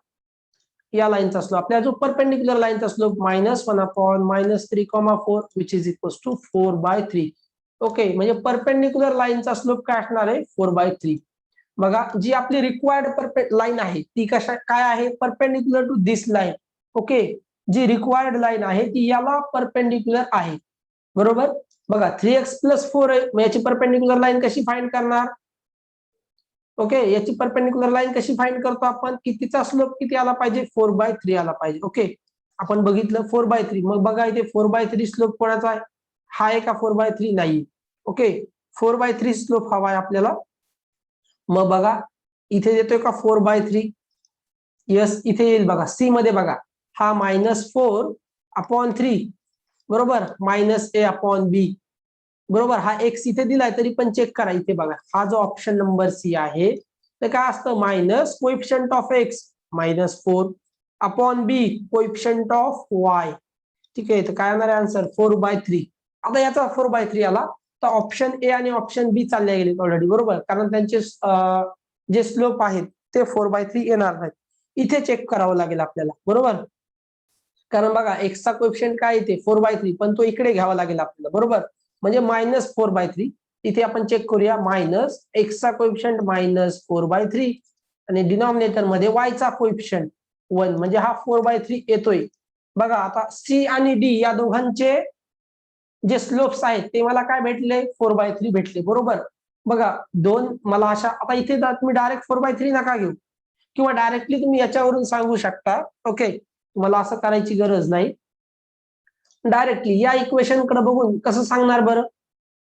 या लाईनचा स्लोप आपल्या जो परपेंडिक्युलर लाईनचा slope -1/-3,4 which is equal to 4/3. Okay, म्हणजे परपेंडिक्युलर लाईनचा स्लोप काय असणार आहे 4/3. बघा जी आपली रिक्वायर्ड लाईन आहे ती काय आहे, perpendicular to this line. Okay, जी रिक्वायर्ड लाईन आहे ती याला परपेंडिक्युलर आहे बरोबर. बघा 3x + 4 आहे, मग याची परपेंडिक्युलर लाईन कशी फाइंड करणार. ओके, याची परपेंडिक्युलर लाईन कशी फाइंड करतो आपण, की तिचा स्लोप किती आला पाहिजे 4/3 आला पाहिजे. ओके, आपण बघितलं 4/3, मग बघा इथे 4/3 स्लोप कोणाचा आहे, हा आहे का 4/3 नाही. ओके, 4/3 स्लोप हवा आहे आपल्याला. मग बघा इथे येतोय का 4/3, यस इथे येईल बघा, सी मध्ये बघा हा -4/3 बरोबर, -a/b बरोबर. हा एक्स इथे दिलाय तरी पण चेक करा इथे बघा, हा जो ऑप्शन नंबर सी आहे तर काय असतं minus coefficient of x -4/b coefficient of Y. ठीक आहे, तर काय येणार आहे आन्सर 4/3. आता याचा 4/3 आला तर ऑप्शन ए आणि ऑप्शन बी चालले गेले ऑलरेडी बरोबर, कारण त्यांचे जे स्लोप आहेत ते 4/3 येणार नाहीत. इथे चेक करावं लागेल आपल्याला बरोबर, कारण बघा एक्सचा कोएफिशियंट काय येते 4/3, पण तो इकडे घ्यावा लागेल आपल्याला बरोबर, म्हणजे -4/3. इथे आपण चेक करूया, मायनस एक्सचा कोएफिशियंट -4/3 आणि डिनॉमिनेटर मध्ये वायचा कोएफिशियंट 1, म्हणजे हा 4/3 येतोय. बघा आता सी आणि डी या दोघांचे जे स्लोप्स आहेत ते मला काय भेटले 4/3 भेटले बरोबर. बघा दोन मला अशा, आता इथे तुम्ही डायरेक्ट 4/3 नका घेऊ, किंवा डायरेक्टली तुम्ही याच्यावरून सांगू शकता. ओके, तुम्हाला असं करायची गरज नाही, डायरेक्टली या इक्वेशन कडे बघून कसं सांगणार बरं.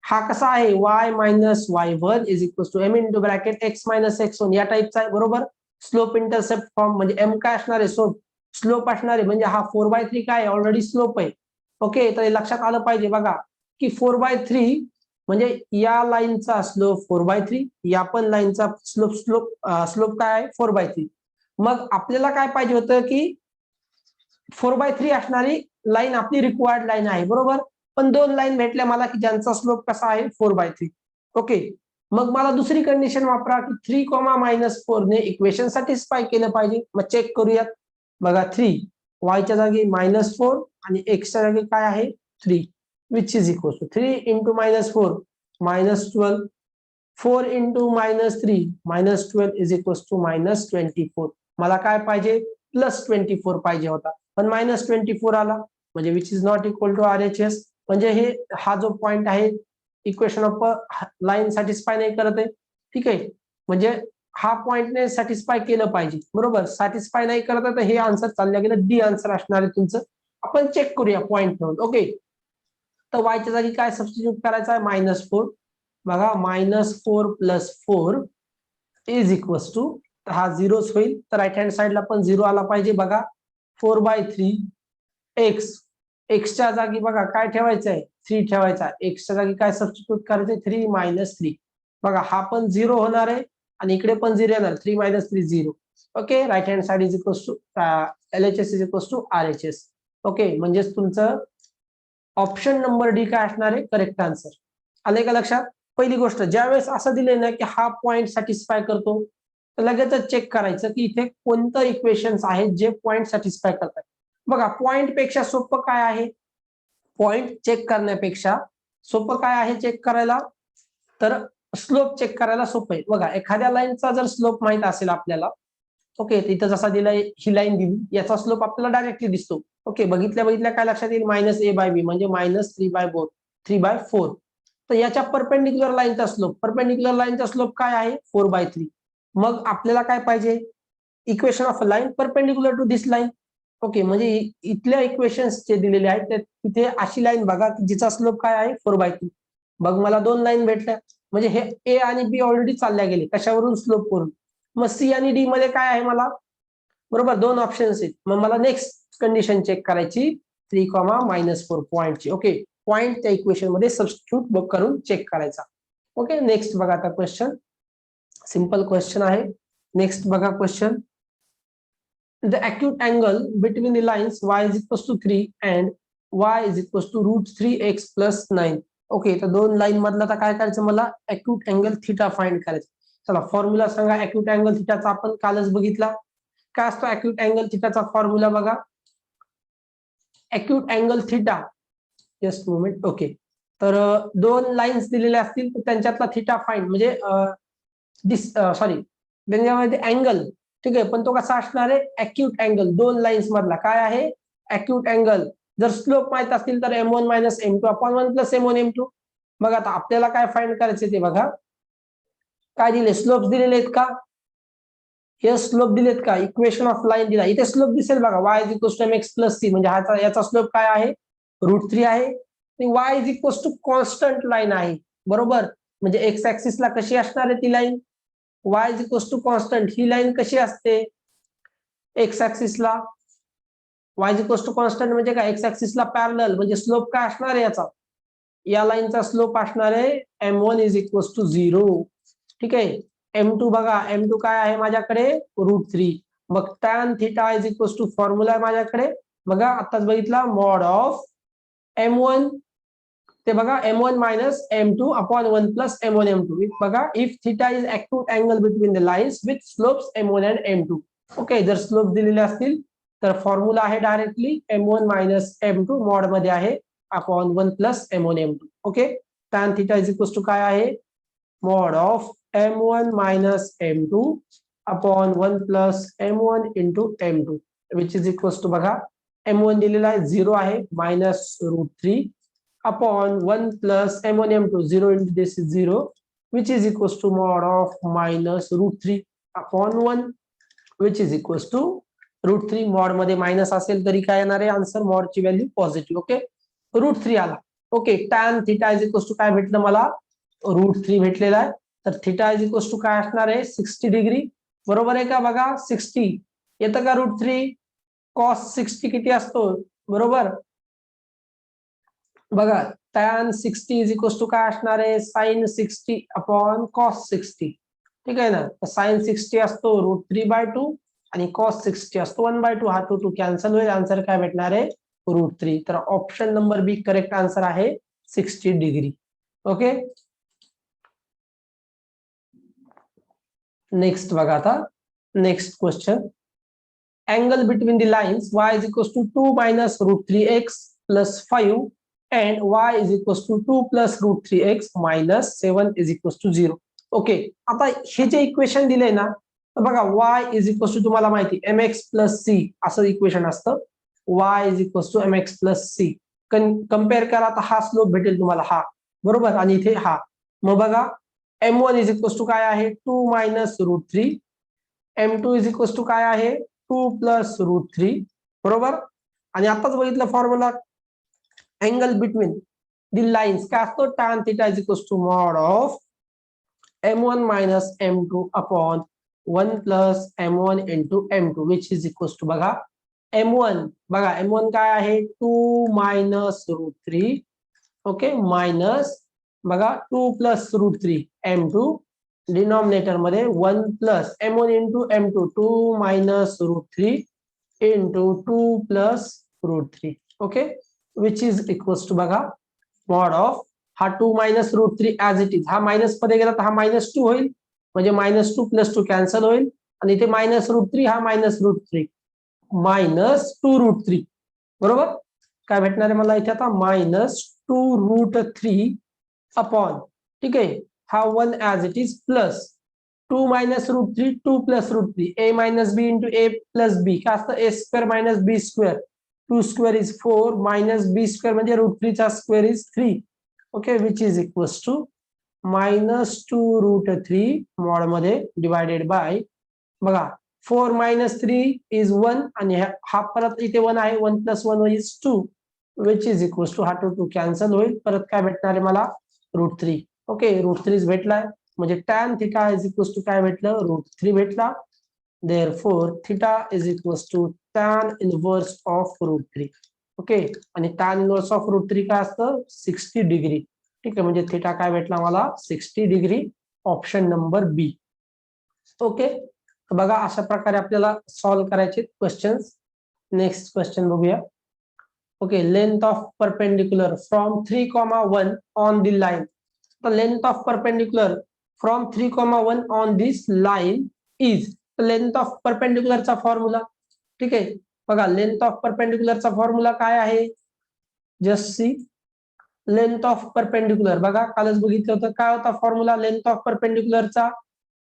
हा कसा आहे y - y1 = m × bracket x - x1 या टाईपचा आहे बरोबर. स्लोप इंटरसेप्ट फॉर्म म्हणजे m काय असणार आहे स्लोप असणार आहे, म्हणजे हा 4/3 काय ऑलरेडी स्लोप आहे. ओके, तर हे लक्षात आलं पाहिजे बघा की 4/3 म्हणजे या लाईनचा स्लोप 4/3, या पण लाईनचा स्लोप काय आहे 4/3. मग आपल्याला काय पाहिजे होतं की 4/3 असणारी लाईन आपली रिक्वायर्ड लाईन आहे बरोबर, पण दोन लाईन भेटल्या मला की ज्यांचा स्लोप कसा आहे 4/3. ओके, मग मला दुसरी कंडिशन वापरा की 3, -4 ने इक्वेशन सॅटिस्फाय केलं पाहिजे. मग चेक करूयात बघा, 3 वायच्या जागी -4 आणि एक्सच्या जागी काय आहे 3, which is equal to 3 × -4 -12, 4 × -3 -12 is equal to -24. मला काय पाहिजे +24 पाहिजे होता, पण -24 आला, म्हणजे which is not equal to RHS. म्हणजे हा जो पॉइंट आहे इक्वेशन ऑफ लाईन सॅटिस्फाय नाही करत आहे. ठीक आहे, म्हणजे हा पॉइंटने सॅटिस्फाय केलं पाहिजे बरोबर, सॅटिस्फाय नाही करत आहे तर हे आन्सर चाललं गेलं, डी आन्सर असणार आहे तुमचं. आपण चेक करूया पॉइंट म्हणून. ओके, तर वायच्या जागी काय सबस्टिट्यूट करायचं आहे -4. बघा -4 + 4 इज इक्वल टू, हा झिरोच होईल, तर राईट हँड साइडला पण 0 आला पाहिजे. बघा 4/3 एक्सच्या जागी बघा काय ठेवायचं आहे 3 ठेवायचा, एक्सच्या जागी काय सबस्टिट्यूट करायचंय 3 - 3. बघा हा पण 0 होणार आहे आणि इकडे पण 0 येणार, 3 - 3 0. Okay, right hand side is equal to LHS is equal to RHS. Okay, म्हणजेच तुमचं ऑप्शन नंबर डी काय असणार आहे करेक्ट आन्सर. आले का लक्षात. पहिली गोष्ट, ज्यावेळेस असं दिले ना की हा पॉइंट सॅटिस्फाय करतो तर लगेचच चेक करायचं की इथे कोणतं इक्वेशन्स आहेत जे पॉईंट सॅटिस्फाय करतात. बघा पॉईंट पेक्षा सोपं काय आहे, पॉईंट चेक करण्यापेक्षा सोपं काय आहे चेक करायला, तर स्लोप चेक करायला सोपं आहे. बघा एखाद्या लाईनचा जर स्लोप माहित असेल आपल्याला, ओके, इथं जसा दिलाय ही लाईन दिली, याचा स्लोप आपल्याला डायरेक्टली दिसतो. ओके, बघितल्या काय लक्षात येईल, -a/b म्हणजे -3/4. तर याच्या परपेंडिक्युलर लाईनचा स्लोप काय आहे, 4/3. मग आपल्याला काय पाहिजे, equation of a line perpendicular to this line. Okay, म्हणजे इथल्या इक्वेशन्स जे दिलेले आहेत तिथे अशी लाईन बघा की जिचा स्लोप काय आहे, 4/3. मग मला 2 लाईन भेटल्या, म्हणजे हे ए आणि बी ऑलरेडी चालल्या गेले कशावरून, स्लोप करून. मग सी आणि डी मध्ये काय आहे मला, बरोबर 2 ऑप्शन्स आहेत. मग मला नेक्स्ट कंडिशन चेक करायची 3,-4 पॉईंटची. ओके, पॉईंट त्या इक्वेशन मध्ये सबस्टिट्यूट करून चेक करायचा. ओके, नेक्स्ट बघा आता क्वेश्चन, सिंपल क्वेश्चन आहे. नेक्स्ट बघा question, the acute angle between the lines y is equals to 3 and y is equals to √3x plus 9. Okay, तर 2 लाईन मधला तर काय करायचं, मला acute angle थीटा फाइंड करायचं. चला फॉर्म्युला सांगा acute angle थीटाचा, आपण कालच बघितला. काय असतो acute angle थीटाचा फॉर्म्युला बघा, acute angle theta, just moment. Okay, तर 2 लाईन्स दिलेल्या असतील तर त्यांच्यातला थीटा फाइंड म्हणजे सॉरी त्यांच्यामध्ये अँगल, ठीक आहे, पण तो कसा असणार आहे, अॅक्यूट अँगल 2 लाईन्स मधला काय आहे, अॅक्यूट अँगल. जर स्लोप माहित असतील तर m1 - m2 upon 1 + m1 m2. मग आता आपल्याला काय फाइंड करायचे ते बघा, काय दिले, स्लोप दिलेले आहेत का, हे स्लोप दिलेत का, इक्वेशन ऑफ लाईन दिला, इथे स्लोप दिसेल बघा, y = mx + c, म्हणजे याचा स्लोप काय आहे, √3 आहे. y = कॉन्स्टंट लाईन आहे, बरोबर, म्हणजे एक्स ऍक्सिसला कशी असणार आहे ती लाईन, y = कॉन्स्टंट. ही लाईन कशी असते, एक्स ऍक्सिसला y = कॉन्स्टंट म्हणजे काय, एक्स ऍक्सिसला पॅरलल, म्हणजे स्लोप काय असणार आहे याचा, या लाईनचा स्लोप असणार आहे m1 = 0. ठीक आहे, m2 बघा, m2 काय आहे माझ्याकडे, √3. मग tan थीटा = फॉर्म्युला आहे माझ्याकडे बघा, आताच बघितला, मॉड ऑफ m1, ते बघा m1 - m2 upon 1 + m1 m2. बघा, if theta is acute angle between the lines with slopes m1 and m2. Okay, जर स्लोप दिलेले असतील तर फॉर्म्युला आहे डायरेक्टली m1 - m2 मॉड मध्ये आहे upon 1 + m1 m2. Okay, tan theta = काय आहे, mod of m1 - m2 upon 1 + m1 × m2, which is equals to बघा, m1 दिलेला आहे 0 आहे, -√3 upon 1 + m1 m2, 0 into this is 0, which is equals to mod of -√3 upon 1, which is equals to √3. Mod मध्ये minus असेल तरी काय येणार आहे आन्सर, मॉडची व्हॅल्यू पॉझिटिव्ह. ओके, √3 आला. ओके, tan थीटा = काय भेटलं मला, √3 भेटलेला आहे. तर थीटा = काय असणार आहे, 60 डिग्री, बरोबर आहे का, बघा 60 येतं का, √3 cos 60 किती असतो, बरोबर, बघा tan 60 = काय असणार आहे, sin 60 अपॉन cos 60. ठीक आहे ना, तर sin 60 असतो √3/2 आणि cos 60 असतो 1/2. हा 2 कॅन्सल होईल, आन्सर काय भेटणार आहे, √3. तर option number B correct answer आहे 60 डिग्री. ओके, नेक्स्ट बघा आता, next question, angle between the lines y = 2 - √3x + 5 and y = 2 + √3x - 7 = 0. Okay, आता हे जे इक्वेशन दिले ना, तर बघा y = तुम्हाला माहिती mx + c असं इक्वेशन असतं, y = mx + c. कम्पेअर करा तर हा स्लोप भेटेल तुम्हाला, हा, बरोबर, आणि इथे हा. मग बघा m1 = काय आहे, 2 - √3, m2 = काय आहे, 2 + √3, बरोबर. आणि आताच बघितलं formula, angle between the lines काय असतो, tan theta = mod of m1 - m2 upon 1 + m1 × m2, which is equals to बघा m1, बघा m1 काय आहे, 2 - √3, ओके, मायनस बघा 2 + √3 m2, डिनॉमिनेटर मध्ये 1 + m1 × m2, 2 - √3 × 2 + √3. Okay, which is equals to बघा mod of, हा 2 - √3 ऍज इट इज, हा minus मध्ये गेला तर हा -2 होईल, म्हणजे -2 + 2 कॅन्सल होईल आणि इथे -√3 हा -√3 -2√3 बरोबर. काय भेटणार आहे मला इथे आता -2√3 अपॉन, ठीक आहे, हा 1 as it is plus 2 - √3 2 + √3 a - b into a + b काय असतं a² - b². 2² is 4 -b² म्हणजे √3 चा square is 3. Okay, which is equals to -2√3 mod मध्ये डिवायडेड बाय, बघा 4 - 3 इज 1 आणि हा परत इथे 1 आहे, 1 + 1 is 2 which is equals to हा 2 कॅन्सल होईल, परत काय भेटणार आहे मला √3. ओके, √3 भेटलाय म्हणजे tan θ इज इक्वल्स टू काय भेटलं √3 भेटला. Therefore θ is equals to tan inverse of √3. Okay, आणि tan इनवर्स ऑफ √3 काय असतं 60 डिग्री. ठीक आहे, म्हणजे θ काय भेटला मला 60 degree, option number B. Okay, बघा अशा प्रकारे आपल्याला सॉल्व्ह करायचे क्वेश्चन्स. नेक्स्ट क्वेश्चन बघूया. Okay, length of perpendicular from 3,1 on the line. तर length of perpendicular from 3,1 on this line is, length of परपेंडिक्युलरचा फॉर्म्युला, ठीक आहे, बघा लेंथ ऑफ परपेंडिक्युलरचा फॉर्म्युला काय आहे, just see length of perpendicular. बघा कालच बघितलं होतं काय होता फॉर्म्युला लेंथ ऑफ परपेंडिक्युलरचा,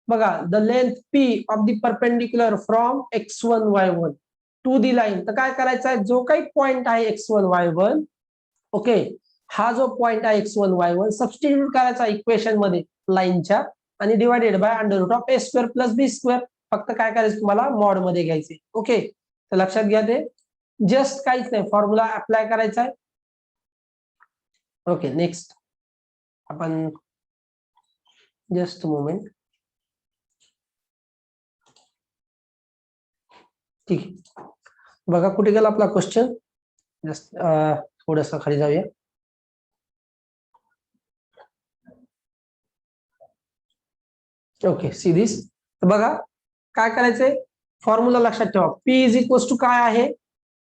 बघा the length p of the perpendicular from x1 y1 to the line. तर काय करायचं आहे, जो काही पॉइंट आहे x1 y1, ओके, हा जो पॉइंट आहे x1 y1 सबस्टिट्यूट करायचा इक्वेशन मध्ये लाईनच्या आणि डिवायडेड बाय √a² + b². फक्त काय करायचं तुम्हाला मॉड मध्ये घ्यायचे. ओके, तर लक्षात घ्या ते जस्ट काहीच नाही, फॉर्म्युला अप्लाय करायचा आहे. ओके, नेक्स्ट आपण जस्ट मोमेंट, ठीक आहे, बघा कुठे गेला आपला क्वेश्चन, जस्ट थोडस खाली जाऊया. Okay, see this. तर बघा काय करायचंय, फॉर्म्युला लक्षात ठेवा. p इज इक्वल्स टू काय आहे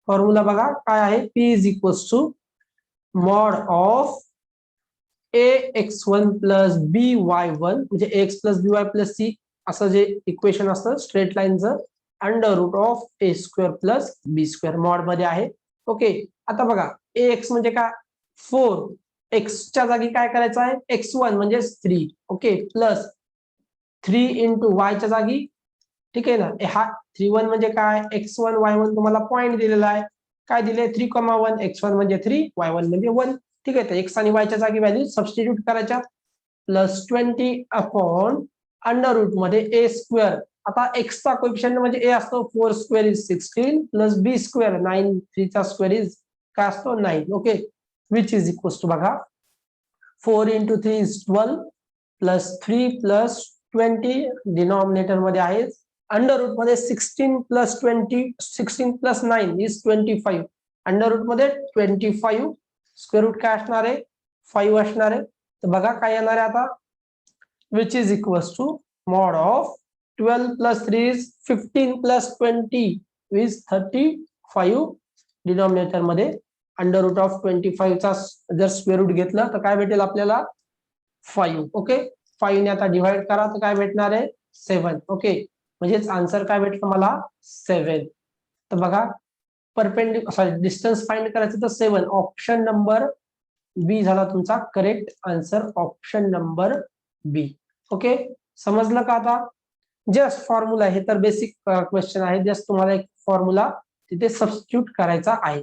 फॉर्म्युला, बघा काय आहे, p is equals to mod of ax1 + by1 म्हणजे ax + by + c असं जे इक्वेशन असतं स्ट्रेट लाईनचं, √a² + b² मॉड मध्ये आहे. ओके, आता बघा ax म्हणजे काय 4, x च्या जागी काय करायचं आहे x1 म्हणजे 3, ओके, प्लस 3 × y च्या जागी, ठीक आहे ना, हा 3(1) म्हणजे काय x1 y1 तुम्हाला पॉइंट दिलेला आहे, काय दिले 3,1 x1 म्हणजे 3 y1 म्हणजे 1. ठीक आहे, तर x आणि y च्या जागी व्हॅल्यू सबस्टिट्यूट करायच्या, +20 अपॉन अंडर रूट मध्ये a². आता x चा कोएफिशियंट म्हणजे a असतो, 4² इज 16 + b², 9, 3 चा स्क्वेअर इज काय असतो 9. ओके, विच इज इक्वल्स टू बघा 4 × 3 इज 12 +3 + 20 डिनॉमिनेटर मध्ये आहे, अंडर रूट मध्ये 16 + 20 16 + 9 इज 25, अंडर रूट मध्ये 25, स्क्वेअर रूट काय असणार आहे 5 असणार आहे. तर बघा काय येणार आहे आता, which is equals to mod of 12 + 3 is 15 + 20 is 35, denominator मध्ये अंडर रूट ऑफ 25 चा जर स्क्वेअर रूट घेतला तर काय भेटेल आपल्याला 5. ओके, 5 ने आता डिवाइड करा तर काय भेटणार आहे 7. ओके, म्हणजेच आन्सर काय भेटलं मला 7. तर बघा परपेंडिक्युलर डिस्टन्स फाइंड करायचं तर 7, ऑप्शन नंबर बी झाला तुमचा correct answer, option number B. Okay, समजलं का आता, जस्ट फॉर्म्युला हे तर बेसिक क्वेश्चन आहे, जस्ट तुम्हाला एक फॉर्म्युला तिथे सबस्टिट्यूट करायचा आहे.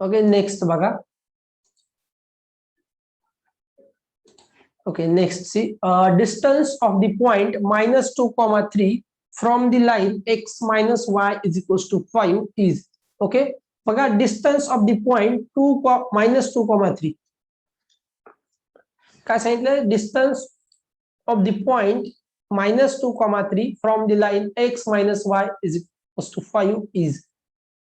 ओके, नेक्स्ट बघा. Okay, next see distance of the point -2,3 from the line x - y is equals to 5 is. Okay, बघा distance of the point -2,3 काय सांगितलं, distance of the point -2,3 from the line x - y is equals to 5 is.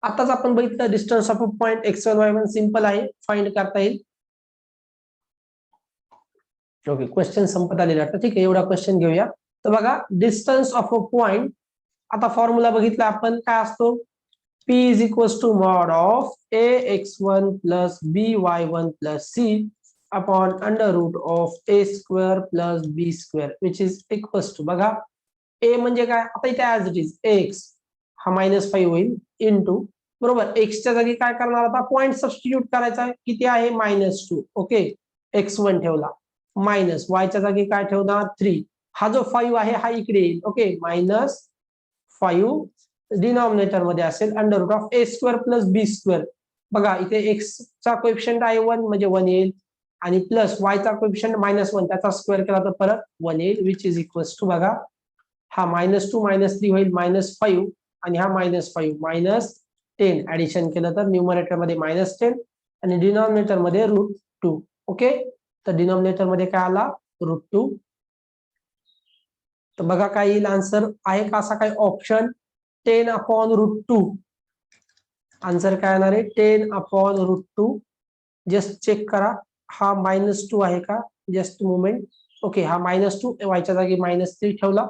आताच आपण बघितलं distance of a point x1 y1 simple आहे, find करता येईल. Okay, question संपत आलेला आहे, ठीक आहे, एवढा क्वेश्चन घेऊया. तर बघा डिस्टन्स ऑफ अ पॉइंट, आता फॉर्म्युला बघितला आपण काय असतो, p is equals to mod of ax1 + by1 + c upon under root of a square plus b square which is equals to, बघा ए म्हणजे काय, आता इथे ऍज इट इज एक्स हा -5 होईल इंटू, बरोबर, एक्सच्या जागी काय करणार आता, पॉईंट सबस्टिट्यूट करायचा आहे, किती आहे -2, ओके, x1 ठेवला, मायनस वायच्या जागी काय ठेवणार 3, हा जो 5 आहे हा इकडे येईल, ओके, -5 डिनॉमिनेटर मध्ये असेल under root of a square plus b square, बघा इथे एक्स चा कोएफिशियंट आहे 1 म्हणजे 1 येईल, आणि प्लस वायचा कोएफिशियंट -1 त्याचा स्क्वेअर केला तर परत 1 येईल, विच इज इक्वल्स टू, बघा हा -2 -3 होईल -5, आणि हा -5 -10 ऍडिशन केलं तर न्यूमरेटर मध्ये -10 आणि डिनॉमिनेटर मध्ये √2, ओके, तर डिनॉमिनेटर मध्ये काय आला √2. तर बघा काय येईल आन्सर, आहे का असा काही ऑप्शन, 10/√2, आन्सर काय येणार आहे 10/√2. जस्ट चेक करा हा -2 आहे का, जस्ट मुवमेंट, ओके, हा -2 वायच्या जागी -3 ठेवला,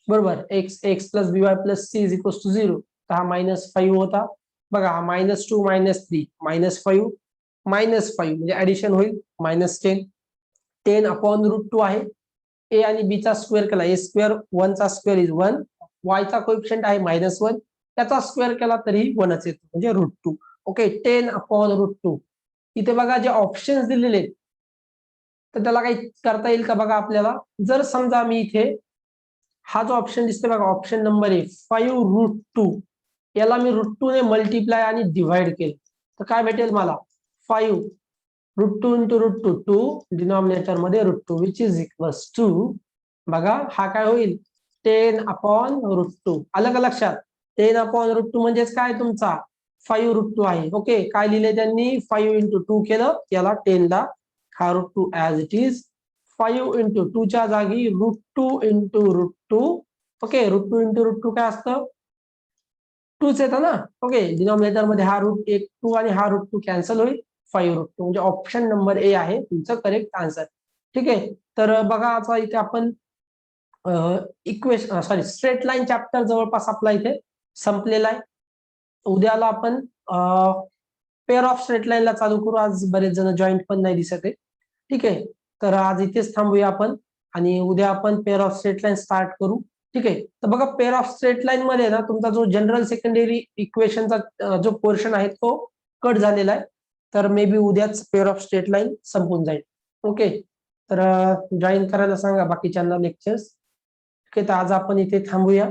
बरोबर, x plus b y plus c is equals to 0, तर हा -5 होता, बघा हा -2 -3 -5 -5 म्हणजे ऍडिशन होईल -10, 10/√2 आहे, ए आणि बी चा स्क्वेअर केला, ए स्क्वेअर 1 चा स्क्वेअर इज 1, वायचा कोएफिशियंट आहे -1 त्याचा स्क्वेअर केला तरी 1च येतो म्हणजे √2, ओके, 10/√2. इथे बघा जे ऑप्शन्स दिलेले आहेत तर त्याला काही करता येईल का बघा आपल्याला, जर समजा मी इथे हा जो ऑप्शन दिसतोय बघा, ऑप्शन नंबर 5√2, याला मी √2 ने मल्टिप्लाय आणि डिव्हाइड केलं तर काय भेटेल मला, 5√2 इंटू √2 2, डिनॉमिनेटर मध्ये √2 विच इज इक्वल्स टू, बघा हा काय होईल 10/√2, आलं का लक्षात, 10/√2 म्हणजेच काय तुमचा 5√2 आहे, ओके, काय लिहिले त्यांनी 5 इंटू 2 केलं, याला 10 ला हा √2 ऍज इट इज, 5 इंटू 2 च्या जागी √2 इंटू √2, ओके, √2 इंटू √2 काय असतं 2च येतं ना, ओके, डिनॉमिनेटर मध्ये हा √2 आणि हा √2 कॅन्सल होईल, 5√2 म्हणजे ऑप्शन नंबर ए आहे तुमचं करेक्ट आन्सर. ठीक आहे, तर बघा आता इथे आपण equation sorry straight line chapter जवळपास आपला इथे संपलेला आहे. उद्याला आपण पेअर ऑफ स्ट्रेट लाईनला चालू करू, आज बरेच जण जॉईंट पण नाही दिसत आहे. ठीक आहे, तर आज इथेच थांबूया आपण आणि उद्या आपण pair of straight line start करू. ठीक आहे, तर बघा पेअर ऑफ स्ट्रेट लाईन मध्ये ना तुमचा जो जनरल सेकंडरी इक्वेशनचा जो पोर्शन आहे तो कट झालेला आहे, तर मे बी उद्याच पेअर ऑफ स्ट्रेट लाईन संपून जाईल. ओके, तर जॉईन करायला सांगा बाकीच्यांना लेक्चर्स. ठीक आहे, तर आज आपण इथे थांबूया,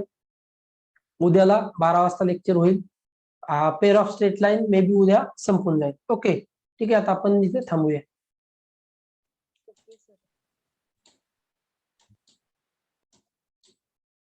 उद्याला 12 वाजता लेक्चर होईल. Pair of straight line may be उद्या संपून जाईल. ओके, ठीक आहे, आता आपण इथे थांबूया.